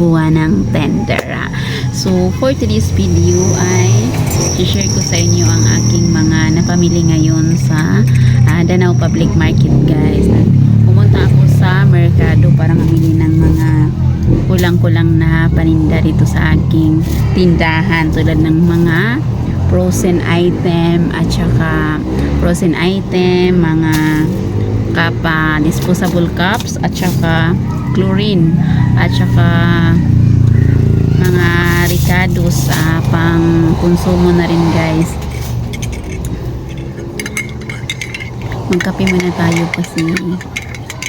Cebuana ng tender. So for today's video ay i-share ko sa inyo ang aking mga napamili ngayon sa Danao Public Market, guys. Pumunta ako sa merkado para mamili ng mga kulang-kulang na paninda dito sa aking tindahan, tulad ng mga frozen item at saka mga disposable cups at saka chlorine at saka mga ricados pang konsumo na rin, guys. Magkape muna tayo kasi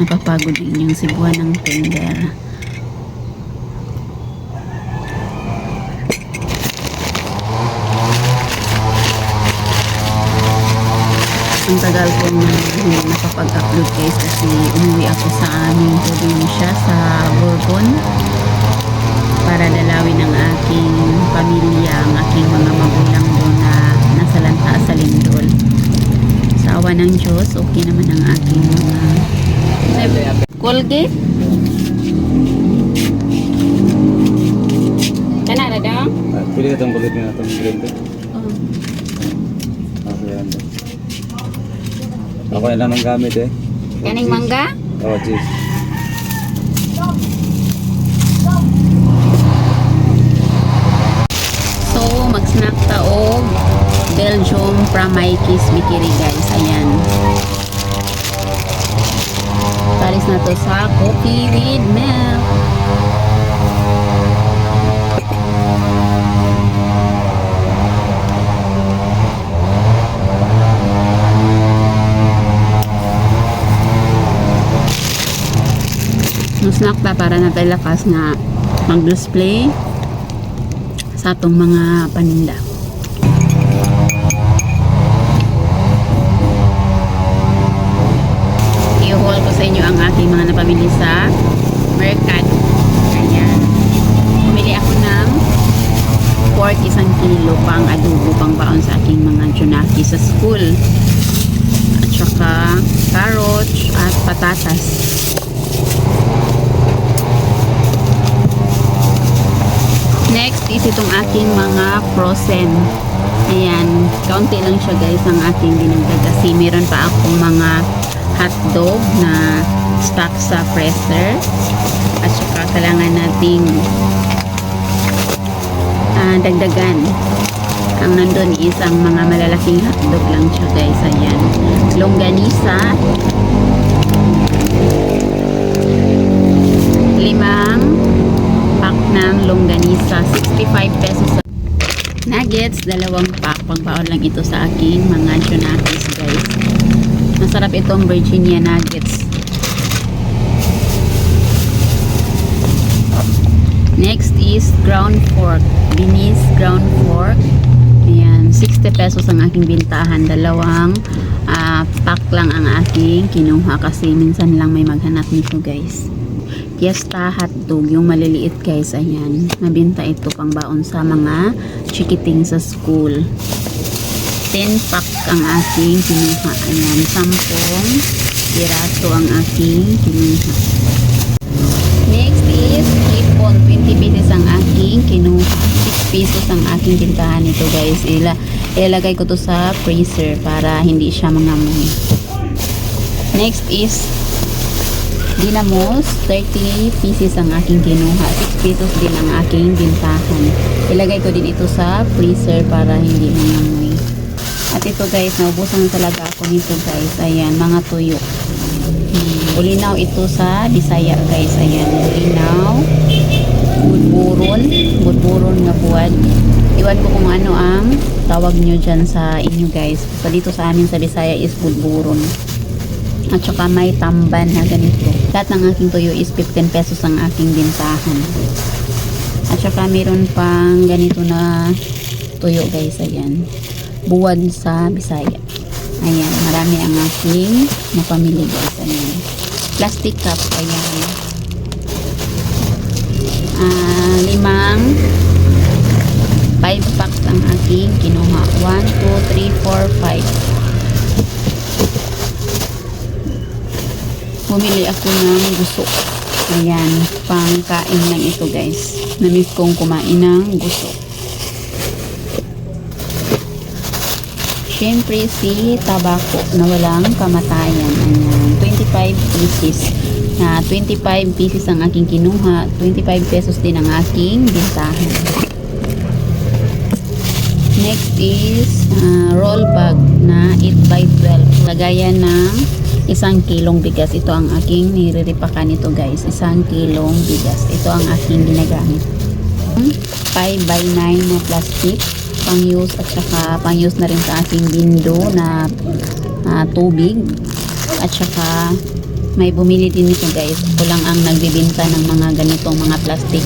napapagod din yung Cebuana ng tender. Ang tagal ko na hindi nakapag-upload, guys, kasi umuwi ako sa aming probinsya sa Bourbon para dalawin ang aking pamilya, ang aking mga magulang doon na nasa Lanta sa Lindol. Sa awa ng Diyos, okay naman ang aking mga Colgate. Kana na daw? Pili na itong kulit na itong green tea. Ako na lang ang gamit eh. Kaning mangga? Oh, cheese. So, mag-snack taog Belgium from Mikey's Bakery, guys. Ayan. Paris na to sa coffee with milk. Snack ta para natin lakas na mag-display sa atong mga paninda. I-haul ko sa inyo ang aking mga napamili sa merkado. Ayan. Pumili ako ng pork 1 kilo pang adobo, pang baon sa aking mga junaki sa school. At saka carrots at patatas. Next is itong aking mga frozen. Ayan, kaunti lang siya, guys, ang aking dinagdag kasi meron pa akong mga hotdog na stock sa freezer. At saka kailangan nating dagdagan. Ang nandun is ang mga malalaking hotdog lang siya, guys. Ayan, longganisa, 5 pack ng longganisa, 65 pesos. Nuggets, 2 pack, pangbaon lang ito sa aking mga junakis, guys. Masarap itong Virginia nuggets. Next is ground pork, Binis ground pork. Ayan, 60 pesos ang aking bintahan. 2 pack lang ang aking kinuha kasi minsan lang may maghanap nito, guys. Fiesta hotdog, yung maliliit, guys. Ayan, nabinta ito pang baon sa mga chikiting sa school. 10 pack ang aking kinuha. Ayan, 10 piraso ang aking kinuha. Next is hipon, 20 pesos ang aking kinuha. 6 pesos ang aking bintahan nito, guys. Ilalagay ko to sa freezer para hindi siya mangamoy. Next is dinamos, 30 pieces ang aking kinuha. 6 pesos din ang aking bintahan. Ilagay ko din ito sa freezer para hindi mangamoy. At ito, guys, naubusan talaga ako nito, guys. Ayan, mga tuyo. Bulinaw ito sa Bisaya, guys. Ayan, bulinaw, budburon nga buwad. Iwan ko kung ano ang tawag nyo dyan sa inyo, guys. So, dito sa amin sa Bisaya is budburon. At saka may tamban na ganito. Lahat ng aking tuyo is 15 pesos ang aking bintahan. At saka meron pang ganito na tuyo, guys. Ayan, buwan sa Bisaya. Ayan, marami ang aking napamili, guys. Ayan, plastic cup. Ayan, 5 packs ang aking kinuha. 1, 2, 3, 4, 5. Bumili ako ng gusto. Ayan, pangkain lang ito guys. Namiss kong kumain ng gusto. Siyempre si tabako na walang kamatayan. Ayan, 25 pieces. 25 pieces ang aking kinuha. 25 pesos din ang aking bintahan. Next is roll bag na 8x12. Lagayan ng 1 kilong bigas. Ito ang aking niriripakan nito guys. 1 kilong bigas. Ito ang aking ginagamit. 5x9 na plastic. Pang-use at saka pang-use na rin sa aking bindo na tubig. At saka may bumili din nito guys. Ako lang ang nagbibinta ng mga ganitong mga plastic.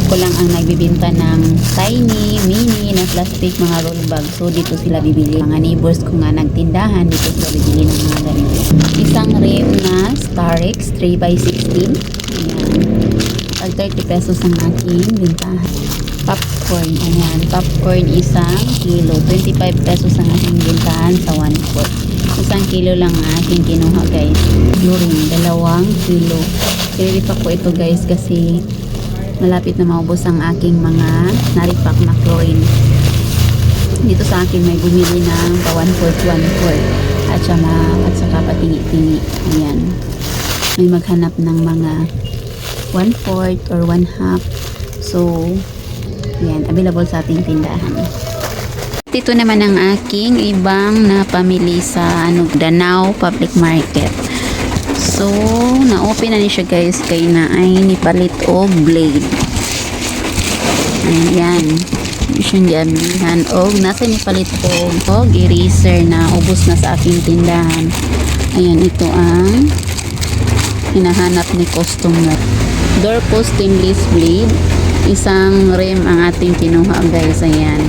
Ako lang ang nagbibinta ng tiny, mini na plastic mga roll bag. So dito sila bibili. Mga neighbors ko nga nagtindahan, dito sila bibili ng mga ganito. Isang rim na Starex 3x16. Ayan. Pag 30 pesos ang aking bintahan. Popcorn, ayan. Popcorn 1 kilo. 25 pesos ang aking bintahan sa 1/4. 1 kilo lang ang aking kinuha guys. Chlorine, 2 kilo. Pinilipak ko ito guys kasi malapit na maubos ang aking mga naripak na chlorine. Dito sa akin may bumili ng 1/4 at saka patingi-tingi. Ayan. May maghanap ng mga 1/4 or 1/2. So, ayan, available sa ating tindahan. Dito naman ang aking ibang napamili sa Danao Public Market. So, na-open na ni siya guys kay na ay nipalit og blade. Ayan. Siyang giamihan og nasa nipalit og eraser na ubos na sa aking tindahan. Ayan, ito ang hinahanap ni customer. Door post stainless blade. Isang rim ang ating kinuha guys. Ayan.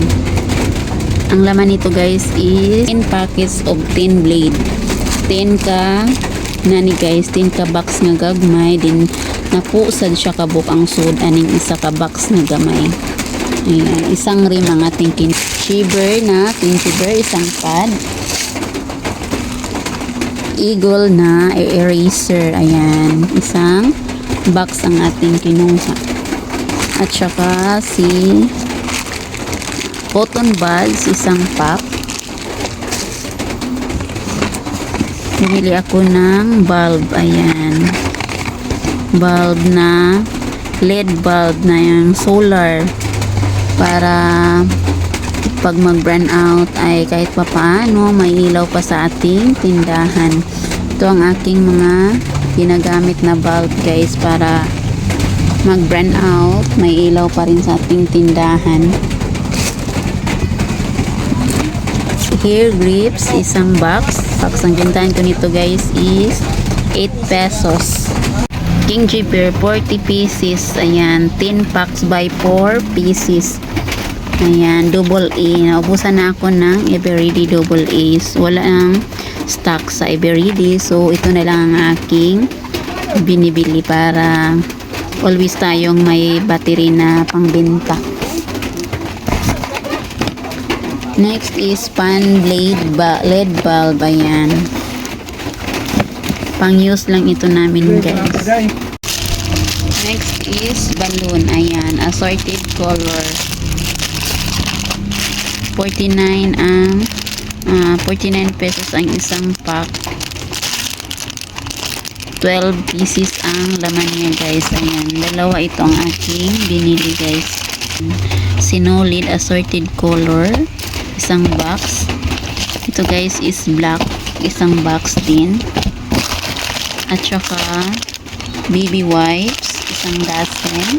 Ang laman nito guys is 10 packets of 10 blade. 10 ka nani guys, 10 ka box nga gagmay din napusad siya kabuk ang sud aning isa ka box nga gamay. Ayan, isang rim ang ating shiver na shiver, isang pad. Eagle na eraser. Ayan, isang box ang ating kinuha. At saka si cotton buds, isang pack. Bumili ako ng bulb. Ayan. Bulb na LED bulb na yung solar para pag mag-brand out ay kahit pa paano may ilaw pa sa ating tindahan. Ito ang aking mga ginagamit na bulb guys para mag-brand out, may ilaw pa rin sa ating tindahan. Hair grips, isang box. Ang bintahan ko nito guys is 8 pesos. King Jipper, 40 pieces. Ayan, 10 packs by 4 pieces. Ayan, double A. Naubusan na ako ng Eveready double A's. Wala nang stock sa Eveready. So, ito na lang ang aking binibili para always tayong may battery na pangbenta. Next is pan blade LED bulb. Ayan. Pang use lang ito namin guys. Next is balloon. Ayan. Assorted color. 49 ang 49 pesos ang isang pack. 12 pieces ang laman niya guys. Ayan. Dalawa ito ang aking binili guys. Sinolid assorted color. Isang box. Ito guys is black. Isang box din. At saka baby wipes. Isang dozen.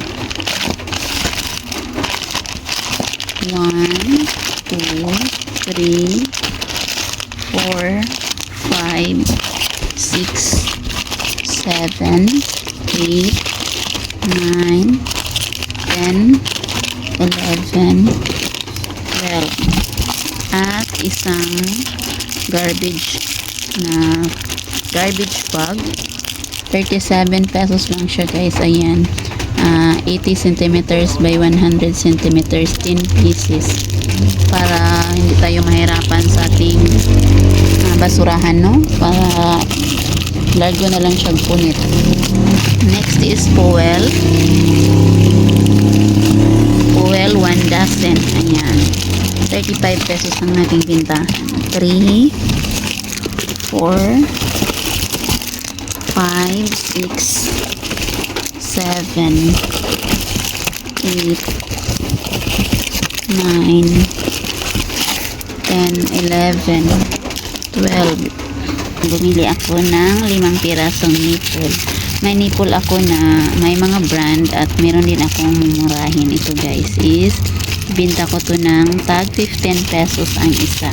1, 2, 3, 4, 5, 6, 7, 8, 9, 10, 11, 12. At isang garbage bag. 37 pesos lang siya guys. Ayan. 80 centimeters by 100 centimeters, 10 pieces. Para hindi tayo mahirapan sa ating basurahan, no? Para Largo na lang siya punit. Next is Powell. Powell 1 dozen. Ayan. 35 pesos ang ating bintahan. 3, 4, 5, 6, 7, 8, 9, 10, 11, 12. Bumili ako ng 5 pirasong nipple. May nipple ako na may mga brand at meron din akong mumurahin. Ito guys is binta ko to ng tag 15 pesos ang isa.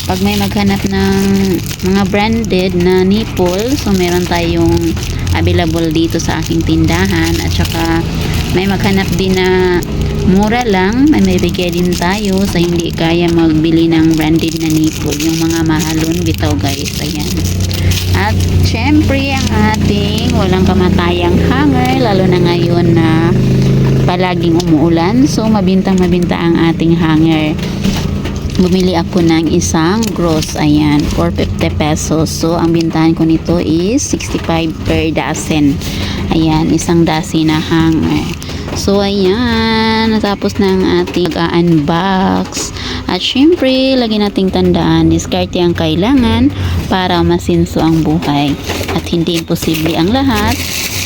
Pag may maghanap ng mga branded na nipple, so meron tayong available dito sa aking tindahan, at saka may maghanap din na mura lang, may bigay din tayo sa hindi kaya magbili ng branded na nipple, yung mga mahalon bitaw guys. Ayan. At syempre ang ating walang kamatayang hanger, lalo na ngayon na palaging umuulan, so mabintang mabinta ang ating hanger. Bumili ako ng isang gross, ayan, for 50 pesos. So ang bintahan ko nito is 65 per dozen. Ayan, isang dozen na hanger. So ayan, natapos na ang ating unbox. At syempre, lagi nating tandaan, diskarte ang kailangan para masinso ang buhay. At hindi imposible ang lahat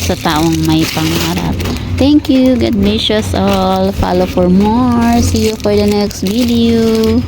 sa taong may pangarap. Thank you. God bless us all. Follow for more. See you for the next video.